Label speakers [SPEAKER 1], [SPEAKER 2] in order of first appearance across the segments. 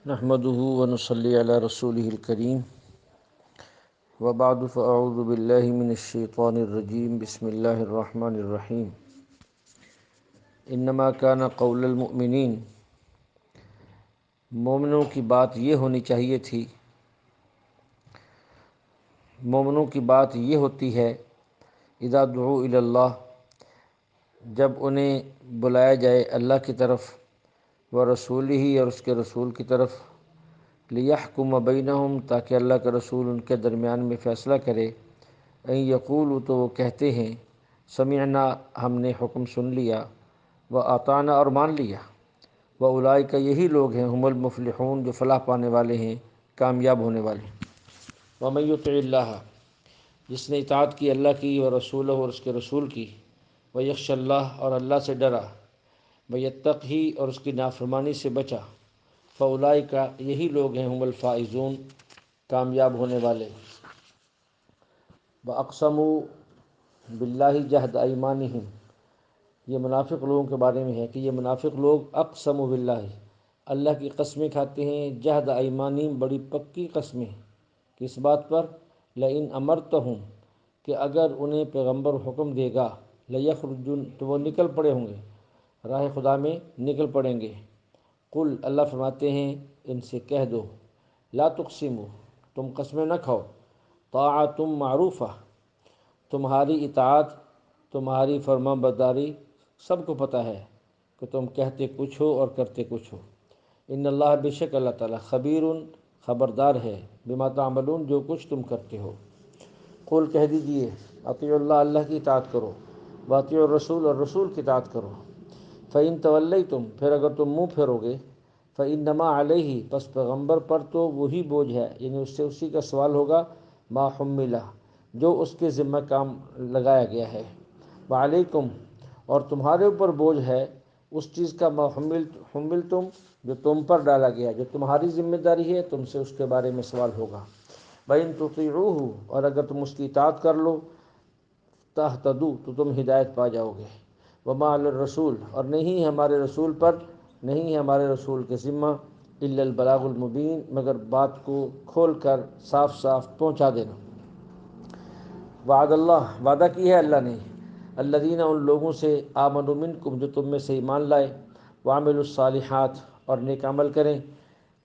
[SPEAKER 1] نحمده ونصلي على رسوله الكريم وبعد فأعوذ بالله من الشيطان الرجيم بسم الله الرحمن الرحيم انما كان قول المؤمنین، مومنوں کی بات یہ ہونی چاہیے تھی، مومنوں کی بات یہ ہوتی ہے اذا دعوا الی اللہ، جب انہیں بلایا جائے اللہ کی طرف، ورسولہ اور اس کے رسول کی طرف، لیحکم بینہم تاکہ اللہ کا رسول ان کے درمیان میں فیصلہ کرے، ان یقولوا تو وہ کہتے ہیں سمعنا ہم نے حکم سن لیا، واطعنا اور مان لیا، واولئک یہی لوگ ہیں ہم المفلحون جو فلاح پانے والے ہیں، کامیاب ہونے والے ہیں۔ ومن یطع اللہ، جس نے اطاعت کی اللہ کی ورسولہ اور اس کے رسول کی، ویخشى اللہ اور اللہ سے ڈرا، ویتقہ اور اس کی نافرمانی سے بچا، فاولئک یہی لوگ ہیں ہم الفائزون کامیاب ہونے والے۔ واقسموا باللہ جہد ایمانہم، یہ منافق لوگوں کے بارے میں ہے کہ یہ منافق لوگ اقسموا باللہ، اللہ کی قسمیں کھاتے ہیں، جہد ایمانہم بڑی پکی قسمیں، کس بات پر؟ لئن امرتہم، کہ اگر انہیں پیغمبر حکم دے گا، لیخرجن تو وہ نکل پڑے ہوں گے، راہ خدا میں نکل پڑیں گے۔ قل اللہ فرماتے ہیں ان سے کہہ دو لا تقسموا، تم قسمیں نہ کھاؤ، طاعۃ معروفہ، تمہاری اطاعت، تمہاری فرما برداری سب کو پتہ ہے کہ تم کہتے کچھ ہو اور کرتے کچھ ہو۔ ان اللہ بے شک اللہ تعالیٰ خبیر خبردار ہے، بما تعملون جو کچھ تم کرتے ہو۔ قل کہہ دیجئے اطیعوا اللہ، اللہ کی اطاعت کرو، واطیعوا الرسول اور رسول کی اطاعت کرو۔ فإن تولیتم، پھر اگر تم منہ پھیرو گے، فإنما علیہ، پس پیغمبر پر تو وہی بوجھ ہے، یعنی اس سے اسی کا سوال ہوگا، ما حملہ، جو اس کے ذمہ کام لگایا گیا ہے، وعلیکم، اور تمہارے اوپر بوجھ ہے اس چیز کا، ما حملتم، جو تم پر ڈالا گیا، جو تمہاری ذمہ داری ہے، تم سے اس کے بارے میں سوال ہوگا۔ وَإِن تُطِيعُوهُ، اور اگر تم اس کی اطاعت کر لو، تہتدوا، تو تم ہدایت پا جاؤ گے۔ وما علی الرسول، اور نہیں ہمارے رسول پر، نہیں ہمارے رسول کے ذمہ، الا البلاغ المبین، مگر بات کو کھول کر صاف صاف پہنچا دینا۔ وعد اللہ، وعدہ کی ہے اللہ نے، الذین، ان لوگوں سے، آمنوا منکم، جو تم میں سے ایمان لائے، وعملوا الصالحات، اور نیک عمل کریں،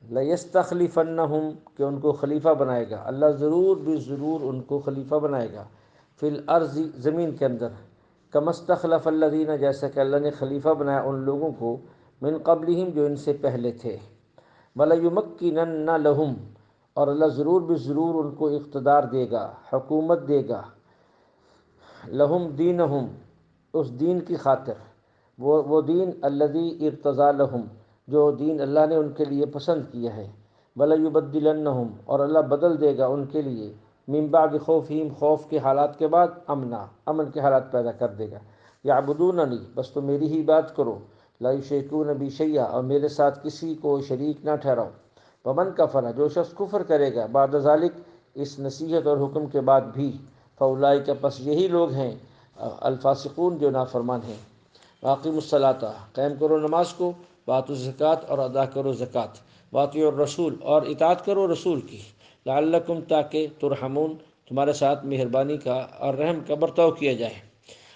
[SPEAKER 1] لَيَسْتَخْلِفَنَّهُمْ، کہ ان کو خلیفہ بنائے گا، اللہ ضرور بھی ضرور ان کو خلیفہ بنائے گا، فی الارض، زمین کے اندر، کما استخلف الذین، جیسا کہ اللہ نے خلیفہ بنایا ان لوگوں کو، من قبلہم، جو ان سے پہلے تھے، وَلَيُمَكِّنَنَّ لَهُمْ، اور اللہ ضرور بھی ضرور ان کو اقتدار دے گا، حکومت دے گا، لہم دینہم، اس دین کی خاطر، وہ دین الذی ارتضی لہم، جو دین اللہ نے ان کے لیے پسند کیا ہے، وَلَيُبَدِّلَنَّهُمْ، اور اللہ بدل دے گا ان کے لیے، من بعد خوفہم، خوف کے حالات کے بعد امن کے حالات پیدا کر دے گا، یعبدوننی، بس تو میری ہی بات کرو، لا یشرکون بی شیئا، اور میرے ساتھ کسی کو شریک نہ ٹھہراؤ، ومن کفر، جو شخص کفر کرے گا، بعد ذالک، اس نصیحت اور حکم کے بعد بھی، فاولئک، پس یہی لوگ ہیں، الفاسقون، جو نافرمان ہیں۔ واقیموا الصلاۃ، قائم کرو نماز کو، وآتوا الزکوٰۃ، اور ادا کرو زکوٰۃ، واطیعوا الرسول، اور اطاعت کرو رسول کی، لعلکم، تاکہ ترحمون، تمہارے ساتھ مہربانی کا اور رحم کا برتاؤ کیا جائے۔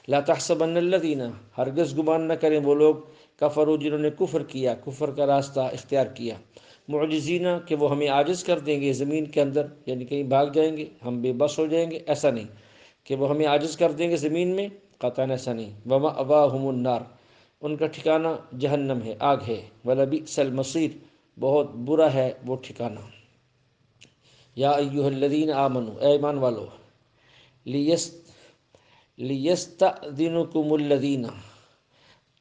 [SPEAKER 1] لا تحسبن الذین، ہرگز گمان نہ کریں وہ لوگ، کفروا، جنہوں نے کفر کیا، کفر کا راستہ اختیار کیا، معجزین، کہ وہ ہمیں عاجز کر دیں گے زمین کے اندر، یعنی کہیں بھاگ جائیں گے، ہم بے بس ہو جائیں گے، ایسا نہیں کہ وہ ہمیں عاجز کر دیں گے زمین میں، قطعاً ایسا نہیں۔ ومأواہم النار، ان کا ٹھکانہ جہنم ہے، آگ ہے، ولبئس المصیر، بہت برا ہے وہ ٹھکانہ۔ یا ایہا الذین آمنوا، اے ایمان والو، لیستأذنکم الذین،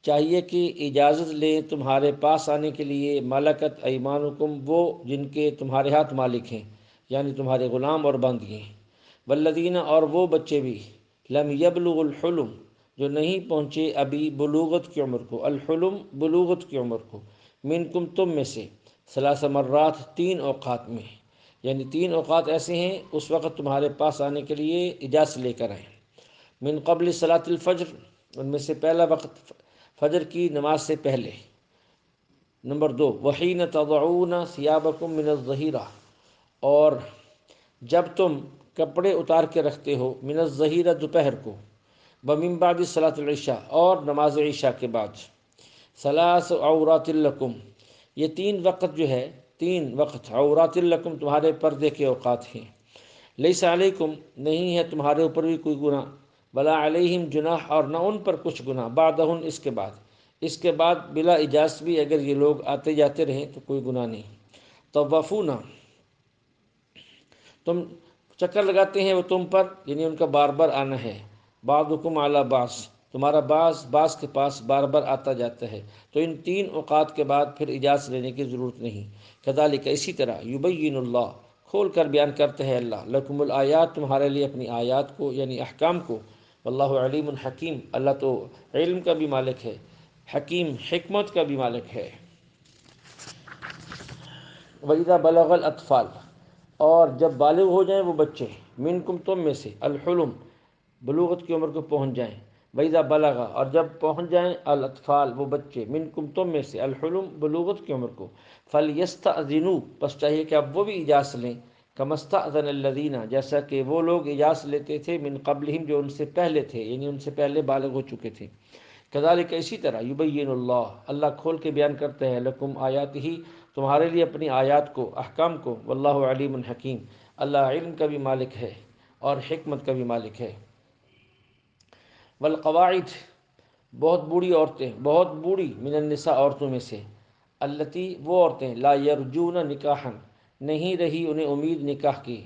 [SPEAKER 1] چاہیے کہ اجازت لیں تمہارے پاس آنے کے لیے، ملکت ایمانکم، وہ جن کے تمہارے ہاتھ مالک ہیں، یعنی تمہارے غلام اور بندگی ہیں، والذین، اور وہ بچے بھی، لم یبلغوا الحلم، جو نہیں پہنچے ابھی بلوغت کی عمر کو، الحلم بلوغت کی عمر کو، منکم، تم میں سے، ثلاث مرات، 3 اوقات میں، یعنی 3 اوقات ایسے ہیں اس وقت تمہارے پاس آنے کے لیے اجازت لے کر آئیں۔ من قبل صلاۃ الفجر، ان میں سے پہلا وقت فجر کی نماز سے پہلے، نمبر 2، وحین تضعون ثیابکم من الظہیرہ، اور جب تم کپڑے اتار کے رکھتے ہو من الظہیرہ دوپہر کو، ومن بعد صلاۃ العشاء، اور نماز عشاء کے بعد، ثلاث عورات لکم، یہ 3 وقت جو ہے، 3 وقت عورات لکم تمہارے پردے کے اوقات ہیں، لیس علیکم نہیں ہے تمہارے اوپر بھی کوئی گناہ، ولا علیہم جناح اور نہ ان پر کچھ گناہ، بعدہن اس کے بعد بلا اجازت بھی اگر یہ لوگ آتے جاتے رہیں تو کوئی گناہ نہیں۔ طوافون، تم چکر لگاتے ہیں وہ تم پر، یعنی ان کا بار بار آنا ہے، بعضکم علی بعض، تمہارا بعض کے پاس بار بار آتا جاتا ہے، تو ان 3 اوقات کے بعد پھر اجازت لینے کی ضرورت نہیں۔ کذالک، اسی طرح، یبین اللہ، کھول کر بیان کرتے ہیں اللہ، لکم الآیات، تمہارے لیے اپنی آیات کو یعنی احکام کو، واللہ علیم حکیم، اللہ تو علم کا بھی مالک ہے، حکیم حکمت کا بھی مالک ہے۔ وَإِذَا بَلَغَ الْأَطْفَالُ، اور جب بالغ ہو جائیں وہ بچے، منکم تم میں سے، الحلم بلوغت کی عمر کو پہنچ جائیں، وَإِذَا بَلَغَ اور جب پہنچ جائیں الاطفال وہ بچے، منکم تم میں سے، الحلم بلوغت کی عمر کو، فَلْيَسْتَأْذِنُوا بس چاہیے کہ اب وہ بھی اجازت لیں، كَمَا اسْتَأْذَنَ الَّذِينَ جیسا کہ وہ لوگ اجازت لیتے تھے، من قبلہم جو ان سے پہلے تھے، یعنی ان سے پہلے بالغ ہو چکے تھے۔ کذالک، اسی طرح، یبین اللہ کھول کے بیان کرتے ہیں، لکم آیاتہ تمہارے لیے اپنی آیات کو، احکام کو، واللہ علیم حکیم، اللہ علم کا بھی مالک ہے اور حکمت کا بھی مالک ہے۔ والقواعد، بہت بوڑھی عورتیں، بہت بوڑھی، من النساء عورتوں میں سے، التی وہ عورتیں، لا یرجون نکاحا نہیں رہی انہیں امید نکاح کی،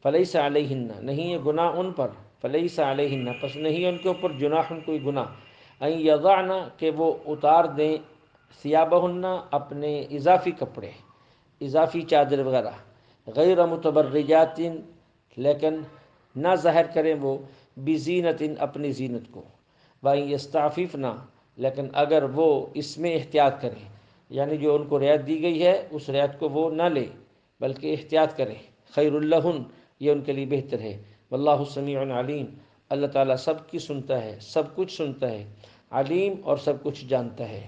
[SPEAKER 1] فلیس علیہن نہیں ہے گناہ ان پر، فلیس علیہن پس نہیں ان کے اوپر جناح کوئی گناہ، ان یضعن کہ وہ اتار دیں، ثیابہن اپنے اضافی کپڑے، اضافی چادر وغیرہ، غیر متبرجات لیکن نہ ظاہر کریں وہ، بزینت اپنی زینت کو، وَإِن یستعففن لیکن اگر وہ اس میں احتیاط کریں، یعنی جو ان کو رعایت دی گئی ہے اس رعایت کو وہ نہ لے بلکہ احتیاط کریں، خیر لہن یہ ان کے لیے بہتر ہے، واللہ سمیع علیم اللہ تعالیٰ سب کی سنتا ہے، سب کچھ سنتا ہے، علیم اور سب کچھ جانتا ہے۔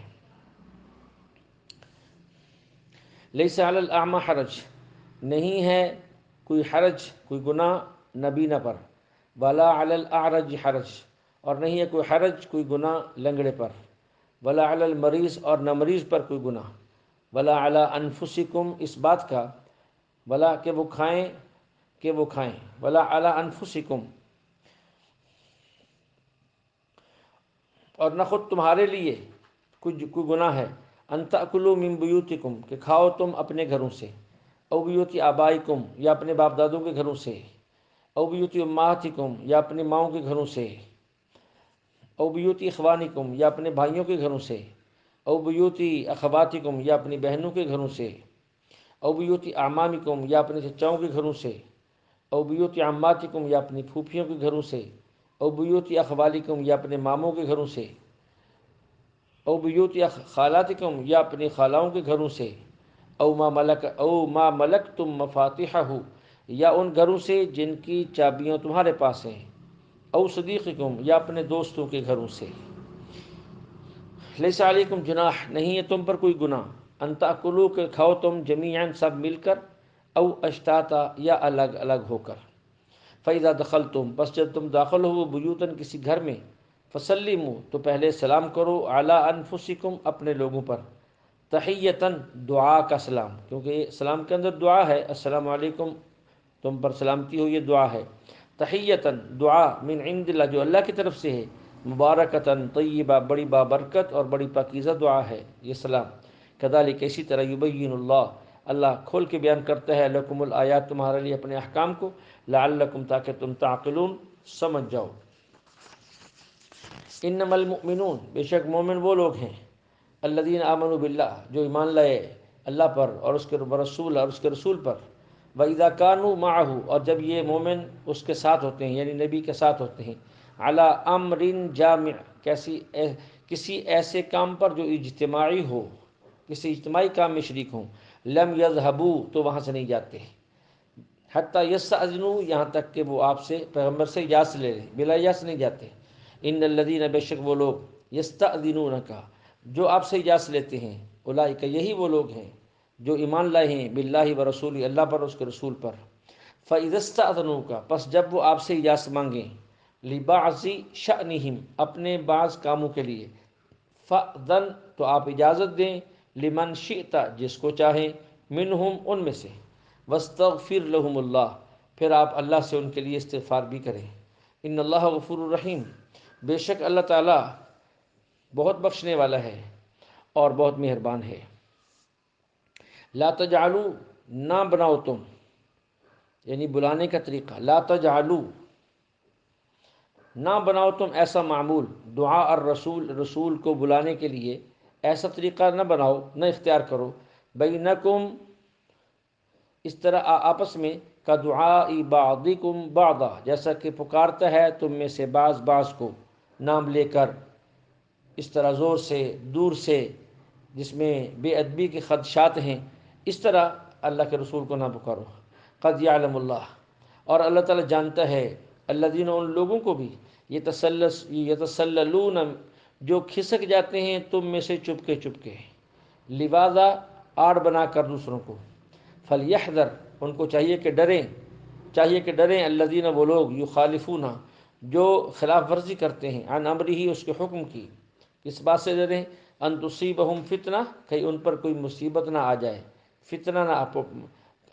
[SPEAKER 1] لیس علی الاعمى حرج نہیں ہے کوئی حرج، کوئی گناہ نبینہ پر، ولا علی الاعرج حرج اور نہیں ہے کوئی حرج، کوئی گناہ لنگڑے پر، ولا علی المریض اور نہ مریض پر کوئی گناہ، ولا علی انفسکم اس بات کا، ولا کہ وہ کھائیں، ولا علی انفسکم اور نہ خود تمہارے لیے کوئی گناہ ہے، ان تأکلوا من بیوتکم کہ کھاؤ تم اپنے گھروں سے، او بیوت آبائکم یا اپنے باپ دادوں کے گھروں سے، او بیوت امہاتکم یا اپنے ماؤں کے گھروں سے، او بیوت اخوانکم یا اپنے بھائیوں کے گھروں سے، او بیوت اخواتکم یا اپنی بہنوں کے گھروں سے، او بیوت اعمامکم یا اپنے چچاؤں کے گھروں سے، او بیوت عماتکم یا اپنی پھوپھیوں کے گھروں سے، او بیوت اخوالکم یا اپنے ماموں کے گھروں سے، او بیوت خالاتکم یا اپنی خالاؤں کے گھروں سے، او ما ملکتم مفاتحہ یا ان گھروں سے جن کی چابیاں تمہارے پاس ہیں، او صدیقکم یا اپنے دوستوں کے گھروں سے۔ لیس علیکم جناح نہیں ہے تم پر کوئی گناہ، ان تأکلوا کہ کھاؤ تم جمیعاً سب مل کر، او اشتاتا یا الگ الگ ہو کر، فَإِذَا دَخَلْتُمْ بس جب تم داخل ہو بیوتاً کسی گھر میں، فَسَلِّمُوا تو پہلے سلام کرو، عَلَىٰ أَنفُسِكُمْ اپنے لوگوں پر، تحیتاً دعا کا سلام، کیونکہ سلام کے اندر دعا ہے، السلام علیکم تم پر سلامتی ہو یہ دعا ہے، تحیتاً دعا من عند اللہ جو اللہ کی طرف سے ہے، مبارکتاً طیبہ بڑی بابرکت اور بڑی پاکیزہ دعا ہے یہ سلام۔ کذالک اسی طرح یبین اللہ کھول کے بیان کرتا ہے، لکم الآیات تمہارے لیے اپنے احکام کو، لعلکم تاکہ تم تعقلون سمجھ جاؤ۔ انما المؤمنون بے شک مومن وہ لوگ ہیں، الذین آمنوا باللہ جو ایمان لائے اللہ پر اور اس کے رسول اور اس کے رسول پر، وَإِذَا كَانُوا مَعَهُ اور جب یہ مومن اس کے ساتھ ہوتے ہیں یعنی نبی کے ساتھ ہوتے ہیں، عَلَىٰ أَمْرٍ جامع کسی ایسے کام پر جو اجتماعی ہو، کسی اجتماعی کام میں شریک ہوں، لم يذهبوا تو وہاں سے نہیں جاتے، حتیٰ یستأذنوا یہاں تک کہ وہ آپ سے پیغمبر سے اجازت لے لیں، بلا اجازت نہیں جاتے۔ ان الذین بے شک وہ لوگ، یستأذنونک جو آپ سے اجازت لیتے ہیں، اولئک یہی وہ لوگ ہیں جو ایمان لائے ہیں باللہ و رسول، اللہ پر اس کے رسول پر۔ فَإِذَا اسْتَأْذَنُوكَ پس جب وہ آپ سے اجازت مانگیں، لِبَعْضِ شَأْنِهِمْ اپنے بعض کاموں کے لیے، فَأْذَن تو آپ اجازت دیں، لِمَنْ شِئْتَ جس کو چاہیں، مِنْهُمْ ان میں سے، وَاسْتَغْفِرْ لَهُمُ اللَّهُ پھر آپ اللہ سے ان کے لیے استغفار بھی کریں۔ ان اللہ غفور الرحیم، بے شک اللہ تعالیٰ بہت بخشنے والا ہے اور بہت مہربان ہے۔ لا تجعلوا نہ بناؤ تم، یعنی بلانے کا طریقہ، لا تجعلوا نہ بناؤ تم ایسا معمول، دعا الرسول رسول کو بلانے کے لیے ایسا طریقہ نہ بناؤ، نہ اختیار کرو، بینکم اس طرح آپس میں، کا دعاء بعضکم بعضا جیسا کہ پکارتا ہے تم میں سے بعض بعض کو نام لے کر، اس طرح زور سے دور سے، جس میں بے ادبی کے خدشات ہیں، اس طرح اللہ کے رسول کو نہ پکارو۔ قد یعلم اللہ اور اللہ تعالیٰ جانتا ہے، الذین ان لوگوں کو بھی، یتسللون جو کھسک جاتے ہیں تم میں سے چپکے چپکے، لواذا آڑ بنا کر دوسروں کو، فلیحذر ان کو چاہیے کہ ڈریں الذین وہ لوگ، یخالفون جو خلاف ورزی کرتے ہیں، عن امرہ اس کے حکم کی، اس بات سے ڈریں، ان تصیبہم فتنہ کہیں ان پر کوئی مصیبت نہ آ جائے، فتنہ نہ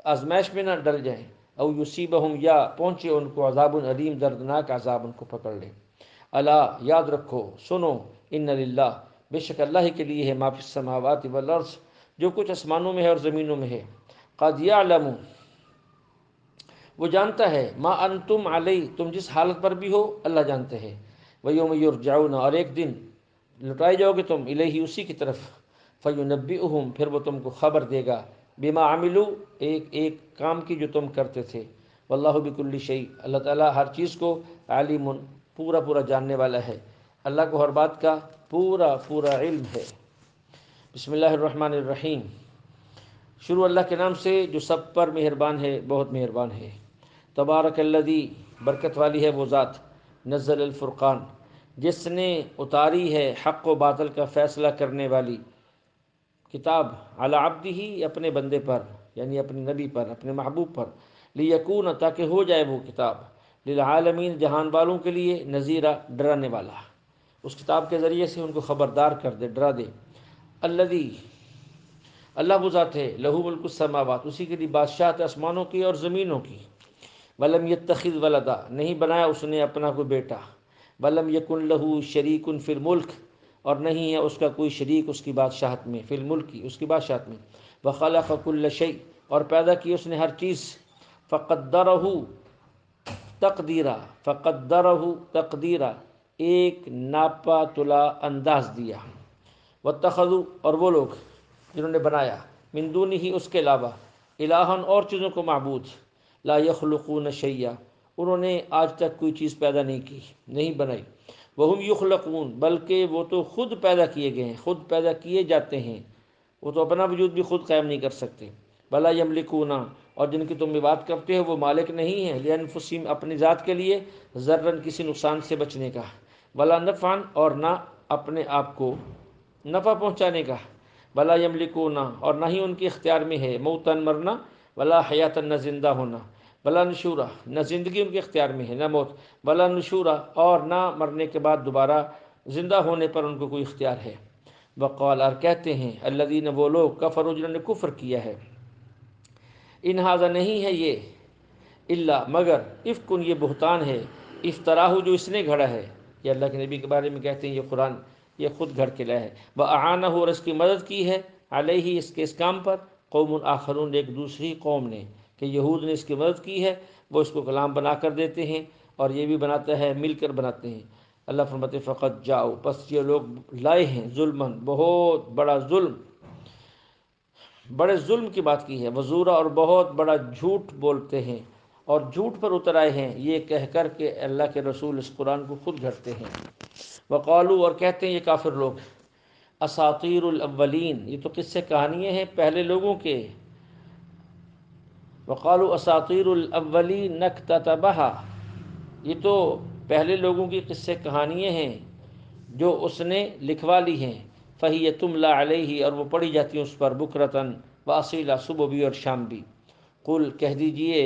[SPEAKER 1] آزمائش میں نہ ڈل جائیں، او یصیبہم یا پہنچے ان کو عذاب علیم دردناک عذاب ان کو پکڑ لے۔ الا یاد رکھو، سنو، ان للہ بے شک اللہ ہی کے لیے ہے، ما فی السماوات والارض جو کچھ آسمانوں میں ہے اور زمینوں میں ہے، قد یعلم وہ جانتا ہے، ما انتم علی تم جس حالت پر بھی ہو اللہ جانتے ہیں، ویوم یرجعون اور ایک دن لٹائے جاؤ گے تم، الیہ اسی کی طرف، فینبئہم پھر وہ تم کو خبر دے گا، بما عملو ایک ایک کام کی جو تم کرتے تھے، واللہ بکل شیء اللہ تعالیٰ ہر چیز کو علیم پورا پورا جاننے والا ہے، اللہ کو ہر بات کا پورا پورا علم ہے۔ بسم اللہ الرحمن الرحیم، شروع اللہ کے نام سے جو سب پر مہربان ہے، بہت مہربان ہے۔ تبارک الذی برکت والی ہے وہ ذات، نزل الفرقان جس نے اتاری ہے حق و باطل کا فیصلہ کرنے والی کتاب، علی عبدہ اپنے بندے پر، یعنی اپنے نبی پر، اپنے محبوب پر، لیکون تاکہ ہو جائے وہ کتاب، للعالمین جہان والوں کے لیے، نذیرا ڈرانے والا، اس کتاب کے ذریعے سے ان کو خبردار کر دے، ڈرا دے۔ الذی اللہ وہ ذات ہے، لہ ملک السماوات اسی کے لیے بادشاہت آسمانوں کی اور زمینوں کی، ولم یتخذ ولدا نہیں بنایا اس نے اپنا کوئی بیٹا، ولم یکن لہ شریک فی الملک اور نہیں ہے اس کا کوئی شریک اس کی بادشاہت میں، فی الملک اس کی بادشاہت میں، وخلق کل شیء اور پیدا کی اس نے ہر چیز، فقدرہ تقدیرا ایک ناپا تلا انداز دیا، واتخذوا اور وہ لوگ جنہوں نے بنایا، من دونہ اس کے علاوہ، الہن اور چیزوں کو معبود، لا یخلقون شیئا انہوں نے آج تک کوئی چیز پیدا نہیں کی، نہیں بنائی، وہم یخلقون بلکہ وہ تو خود پیدا کیے گئے ہیں، خود پیدا کیے جاتے ہیں، وہ تو اپنا وجود بھی خود قائم نہیں کر سکتے، بلا یملکون اور جن کی تم بات کرتے ہو وہ مالک نہیں ہیں، لانفسہم اپنی ذات کے لیے، ذرن کسی نقصان سے بچنے کا، ولا نفعا اور نہ اپنے آپ کو نفع پہنچانے کا، ولا یملکون اور نہ ہی ان کے اختیار میں ہے، موتن مرنا، ولا حیاتن نہ زندہ ہونا، ولا نشورا نہ زندگی ان کے اختیار میں ہے، نہ موت، ولا نشورا اور نہ مرنے کے بعد دوبارہ زندہ ہونے پر ان کو کوئی اختیار ہے۔ وقال اور کہتے ہیں، الذین وہ لوگ، کفروا جنہوں نے کفر کیا ہے، ان ھذا نہیں ہے یہ، الا مگر، افکن یہ بہتان ہے، افطراہ جو اس نے گھڑا ہے، یہ اللہ کے نبی کے بارے میں کہتے ہیں یہ قرآن یہ خود گھڑ کے لایا ہے، وَأَعَانَهُ اور اس کی مدد کی ہے، علیہ اس کے اس کام پر، قوم آخرون ایک دوسری قوم نے، کہ یہود نے اس کی مدد کی ہے، وہ اس کو کلام بنا کر دیتے ہیں اور یہ بھی بناتا ہے، مل کر بناتے ہیں۔ اللہ فرماتے فقط جاؤ پس یہ لوگ لائے ہیں، ظلمن بہت بڑا ظلم، بڑے ظلم کی بات کی ہے، وزورا اور بہت بڑا جھوٹ بولتے ہیں اور جھوٹ پر اتر آئے ہیں، یہ کہہ کر کہ اللہ کے رسول اس قرآن کو خود گھڑتے ہیں۔ وقالو اور کہتے ہیں یہ کافر لوگ، اساطیر الاولین یہ تو قصے کہانیاں ہیں پہلے لوگوں کے، وقالو اساطیر الاولین نکتتبہا یہ تو پہلے لوگوں کی قصے کہانیاں ہیں جو اس نے لکھوا لی ہیں، فہی تملا علیہ، اور وہ پڑھی جاتی ہیں اس پر بکرتن واصیلا، صبح بھی اور شام بھی۔ قل کہہ دیجئے،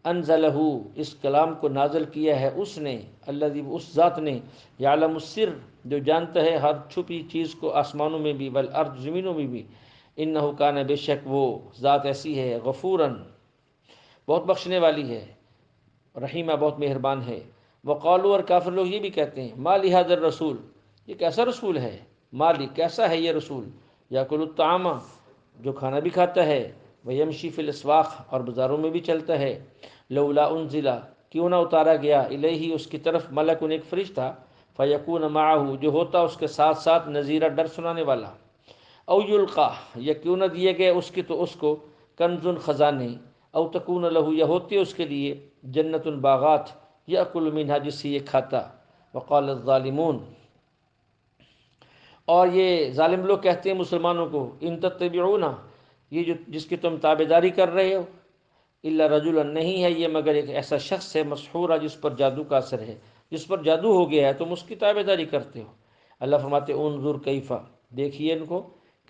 [SPEAKER 1] انزلہ، اس کلام کو نازل کیا ہے اس نے، الذی، اس ذات نے، یعلم السر، جو جانتا ہے ہر چھپی چیز کو آسمانوں میں بھی، والارض، زمینوں میں بھی، انہ کان، بے شک وہ ذات ایسی ہے، غفوراً، بہت بخشنے والی ہے، رحیمہ، بہت مہربان ہے۔ وقالوا، اور کافر لوگ یہ بھی کہتے ہیں، ما لہذا الرسول، یہ کیسا رسول ہے، مالی، کیسا ہے یہ رسول، یاکل الطعام، جو کھانا بھی کھاتا ہے، ویمشی فی الاسواق، اور بازاروں میں بھی چلتا ہے، لولا انزلا، کیوں نہ اتارا گیا، الیہ، اس کی طرف، ملک، ایک فرشتہ، فیکون معہ، جو ہوتا اس کے ساتھ ساتھ، نذیرہ، ڈر سنانے والا، او یلقا، یا کیوں نہ دیے گئے اس کی تو اس کو، کنز، خزانے، او تکون لہو، یا ہوتی اس کے لیے، جنت، باغات، یاکل منہا، جس سے یہ کھاتا۔ وقال الظالمون، اور یہ ظالم لوگ کہتے ہیں مسلمانوں کو، ان تتبعون، یہ جو جس کی تم تابعداری کر رہے ہو، الا رجلا، نہیں ہے یہ مگر ایک ایسا شخص ہے، مسحورا، جس پر جادو کا اثر ہے، جس پر جادو ہو گیا ہے، تم اس کی تابعداری کرتے ہو۔ اللہ فرماتے انظر کیفا، دیکھیے ان کو،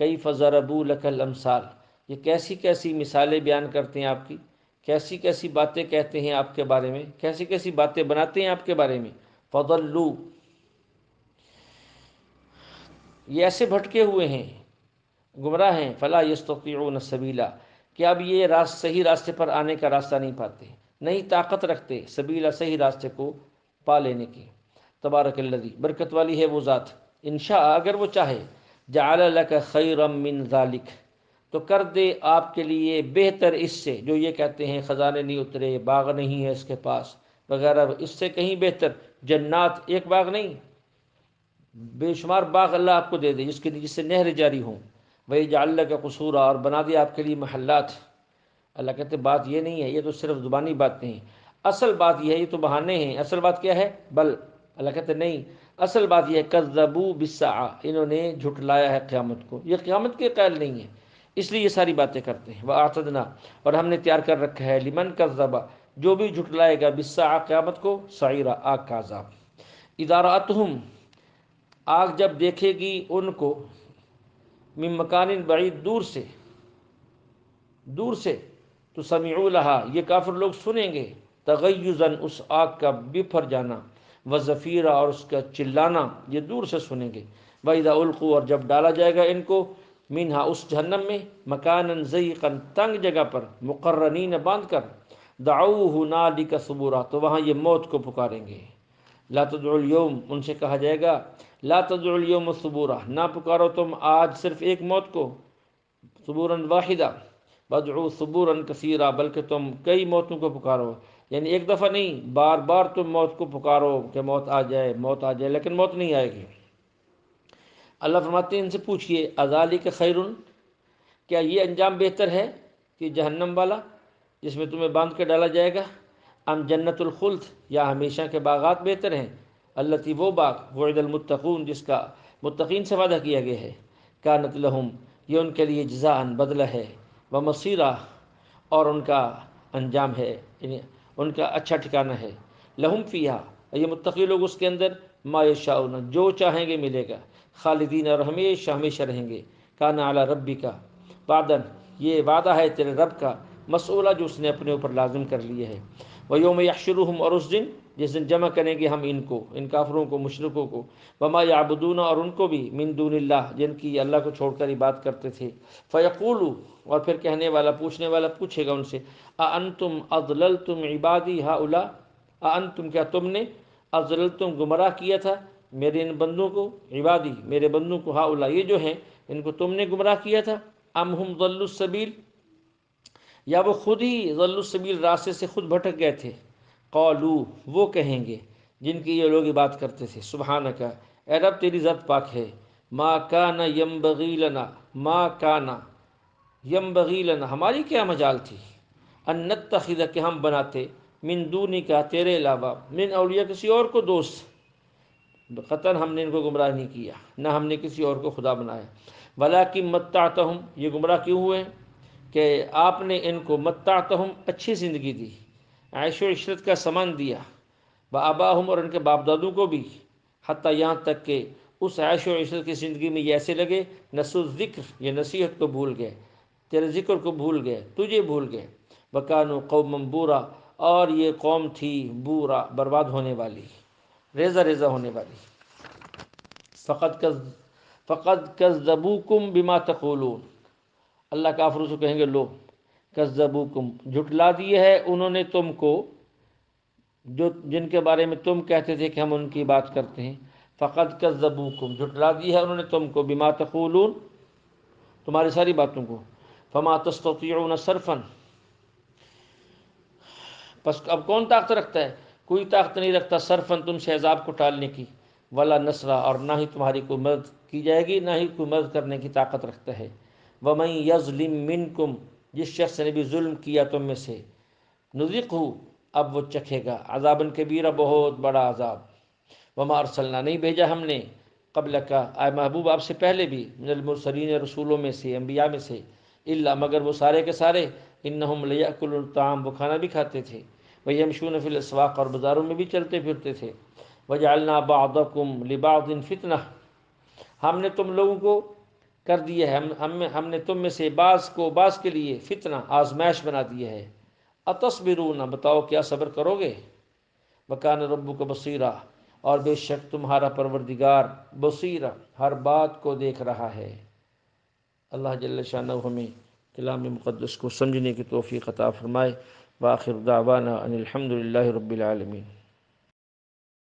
[SPEAKER 1] کیف ضربوا لک الامثال، یہ کیسی کیسی مثالیں بیان کرتے ہیں آپ کی، کیسی کیسی باتیں کہتے ہیں آپ کے بارے میں، کیسی کیسی باتیں بناتے ہیں آپ کے بارے میں۔ فضلوا، یہ ایسے بھٹکے ہوئے ہیں، گمراہ ہیں، فلا یستطیعون سبیلا، کہ اب یہ صحیح راستے پر آنے کا راستہ نہیں پاتے، نہیں طاقت رکھتے، سبیلا، صحیح راستے کو پا لینے کی۔ تبارک الذی، برکت والی ہے وہ ذات، انشاء، اگر وہ چاہے، جعل لک خیرا من ذالک، تو کر دے آپ کے لیے بہتر اس سے، جو یہ کہتے ہیں خزانے نہیں اترے، باغ نہیں ہے اس کے پاس وغیرہ، اس سے کہیں بہتر، جنات، ایک باغ نہیں، بے شمار باغ اللہ آپ کو دے دے، جس سے نہر جاری ہوں، وَيَجْعَلْ لَكَ قُصُورًا، اور بنا دیا آپ کے لیے محلات۔ اللہ کہتے بات یہ نہیں ہے، یہ تو صرف زبانی باتیں ہیں، اصل بات یہ ہے، یہ تو بہانے ہیں، اصل بات کیا ہے، بل، اللہ کہتے نہیں، اصل بات یہ ہے، کذبوا بالساعہ، انہوں نے جھٹلایا ہے قیامت کو، یہ قیامت کے قائل نہیں ہے، اس لیے یہ ساری باتیں کرتے ہیں۔ وَأَعْتَدْنَا، اور ہم نے تیار کر رکھا ہے، لمن کذب، جو بھی جھٹلائے گا، بالساعہ، قیامت کو، سعیرا، آگ کا عذاب۔ اذا رأتہم، آگ جب دیکھے گی ان کو، من مکان بعید، دور سے، تو سمعوا لہا، یہ کافر لوگ سنیں گے، تغیظاً، اس آگ کا بپھر جانا، وزفیرا، اور اس کا چلانا، یہ دور سے سنیں گے۔ وَإِذَا أُلْقُوا، اور جب ڈالا جائے گا ان کو، منہا، اس جہنم میں، مکانا ضیقا، تنگ جگہ پر، مقرنین، باندھ کر، دعوا ہنالک ثبورا، تو وہاں یہ موت کو پکاریں گے۔ لا تدعوا اليوم، ان سے کہا جائے گا، لا تدعوا اليوم ثبورا، نہ پکارو تم آج صرف ایک موت کو، ثبورا واحدہ، بدعو ثبورا کثیرا، بلکہ تم کئی موتوں کو پکارو، یعنی ایک دفعہ نہیں، بار بار تم موت کو پکارو کہ موت آ جائے، موت آ جائے، لیکن موت نہیں آئے گی۔ اللہ فرماتے ہیں ان سے پوچھئے، اذالک خیر، کیا یہ انجام بہتر ہے کہ جہنم والا، جس میں تمہیں باندھ کے ڈالا جائے گا، ام جنت الخلد، یا ہمیشہ کے باغات بہتر ہیں، التی، وہ باغ، وعد المتقون، جس کا متقین سے وعدہ کیا گیا ہے، کانت لہم، یہ ان کے لیے جزاء، بدلہ ہے، ومصیرہ، اور ان کا انجام ہے، یعنی ان کا اچھا ٹھکانہ ہے، لہم فیہا، یہ متقی لوگ اس کے اندر، ما یشاؤون، جو چاہیں گے ملے گا، خالدین، اور ہمیشہ ہمیشہ رہیں گے، کان علی ربک وعدا، یہ وعدہ ہے تیرے رب کا، مسئولہ، جو اس نے اپنے اوپر لازم کر لیا ہے۔ وَيَوْمَ يَحْشُرُهُمْ، اور اس دن جس دن جمع کریں گے ہم ان کو، ان کافروں کو، مشرکوں کو، وما یعبدون، اور ان کو بھی، من دون اللہ، جن کی اللہ کو چھوڑ کر عبادت کرتے تھے، فیقولوا، اور پھر کہنے والا، پوچھنے والا پوچھے گا ان سے، اانتم اضللتم عبادی ہؤلاء، اانتم، کیا تم نے، اضللتم، گمراہ کیا تھا، میرے ان بندوں کو، عبادی، میرے بندوں کو، ہؤلاء، یہ جو ہیں، ان کو تم نے گمراہ کیا تھا، ام ہم ضلوا السبیل، یا وہ خود ہی ضلوا السبیل، راستے سے خود بھٹک گئے تھے۔ قالو، وہ کہیں گے جن کی یہ لوگ بات کرتے تھے، سبحانک، اے رب تیری ذات پاک ہے، ما کان ینبغی لنا، ما کان ینبغی لنا، ہماری کیا مجال تھی، ان نتخذ، کہ ہم بناتے، من دونک، تیرے علاوہ، من اولیاء، کسی اور کو دوست، قطعاً ہم نے ان کو گمراہ نہیں کیا، نہ ہم نے کسی اور کو خدا بنایا، ولیکن متعتہم، یہ گمراہ کیوں ہوئے ہیں کہ آپ نے ان کو، متعتہم، اچھی زندگی دی، عیش و عشرت کا سامان دیا، وآباہم، اور ان کے باپ دادوں کو بھی، حتیٰ یہاں تک کہ اس عیش و عشرت کی زندگی میں یہ ایسے لگے نسو ذکر، یہ نصیحت کو بھول گئے، تیرے ذکر کو بھول گئے، تجھے بھول گئے۔ وَكَانُوا قَوْمًا بُورًا، اور یہ قوم تھی بورا، برباد ہونے والی، ریزہ ریزہ ہونے والی۔ فَقَدْ كَذَّبُوكُمْ بِمَا تَقُولُونَ، اللہ کافروں سے کہیں گے لو کذبوکم، جھٹلا دیے ہے انہوں نے تم کو، جو جن کے بارے میں تم کہتے تھے کہ ہم ان کی بات کرتے ہیں۔ فقد کذبوکم، جھٹلا دی ہے انہوں نے تم کو، بما تقولون، تمہاری ساری باتوں کو۔ فما تستطيعون صرفا، پس اب کون طاقت رکھتا ہے؟ کوئی طاقت نہیں رکھتا صرفا تم سے عذاب کو ٹالنے کی، ولا نصرا، اور نہ ہی تمہاری کوئی مدد کی جائے گی، نہ ہی کوئی مدد کرنے کی طاقت رکھتا ہے۔ ومن یظلم منکم، جس شخص نے بھی ظلم کیا تم میں سے، نذقہ، اب وہ چکھے گا عذاباً کبیرہ، بہت بڑا عذاب۔ وما ارسلنا، نہیں بھیجا ہم نے، قبل کا اے محبوب آپ سے پہلے بھی، من المرسلین، رسولوں میں سے، انبیاء میں سے، الا، مگر وہ سارے کے سارے، انہم لیأکلون الطعام، وہ کھانا بھی کھاتے تھے، ویمشون فی الاسواق، اور بازاروں میں بھی چلتے پھرتے تھے، وجعلنا بعضکم لبعض فتنہ، ہم نے تم لوگوں کو کر دیا ہے، ہم نے تم میں سے بعض کو بعض کے لیے فتنہ، آزمائش بنا دیا ہے۔ اتصبرون، بتاؤ کیا صبر کرو گے؟ وکان ربک بصیرا، اور بے شک تمہارا پروردگار بصیرا، ہر بات کو دیکھ رہا ہے۔ اللہ جل شانہ ہمیں کلام مقدس کو سمجھنے کی توفیق عطا فرمائے۔ وآخر دعوانا ان الحمد للہ رب العالمین۔